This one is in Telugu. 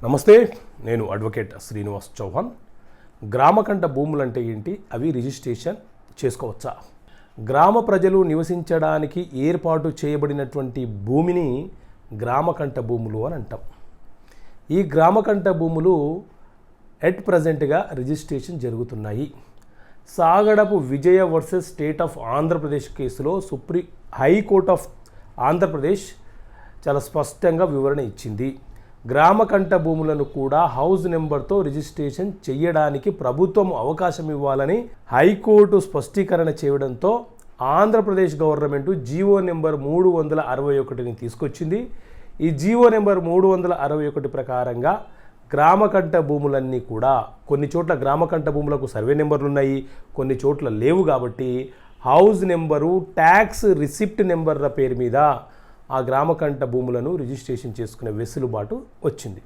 నమస్తే, నేను అడ్వకేట్ శ్రీనివాస్ చౌహాన్. గ్రామకంఠ భూములు అంటే ఏంటి, అవి రిజిస్ట్రేషన్ చేసుకోవచ్చా? గ్రామ ప్రజలు నివసించడానికి ఏర్పాటు చేయబడినటువంటి భూమిని గ్రామకంఠ భూములు అని అంటాం. ఈ గ్రామకంఠ భూములు ఎట్ ప్రజెంట్గా రిజిస్ట్రేషన్ జరుగుతున్నాయి. సాగడపు విజయ వర్సెస్ స్టేట్ ఆఫ్ ఆంధ్రప్రదేశ్ కేసులో హైకోర్ట్ ఆఫ్ ఆంధ్రప్రదేశ్ చాలా స్పష్టంగా వివరణ ఇచ్చింది. గ్రామకంఠ భూములను కూడా హౌస్ నెంబర్తో రిజిస్ట్రేషన్ చేయడానికి ప్రభుత్వం అవకాశం ఇవ్వాలని హైకోర్టు స్పష్టీకరణ చేయడంతో ఆంధ్రప్రదేశ్ గవర్నమెంట్ జీవో నెంబర్ 361ని తీసుకొచ్చింది. ఈ జీవో నెంబర్ 361 ప్రకారంగా గ్రామకంఠ భూములన్నీ కూడా కొన్ని చోట్ల గ్రామకంఠ భూములకు సర్వే నెంబర్లు ఉన్నాయి, కొన్ని చోట్ల లేవు. కాబట్టి హౌస్ నెంబరు, ట్యాక్స్ రిసిప్ట్ నెంబర్ల పేరు మీద ఆ గ్రామకంఠ భూములను రిజిస్ట్రేషన్ చేసుకునే వెసులుబాటు వచ్చింది.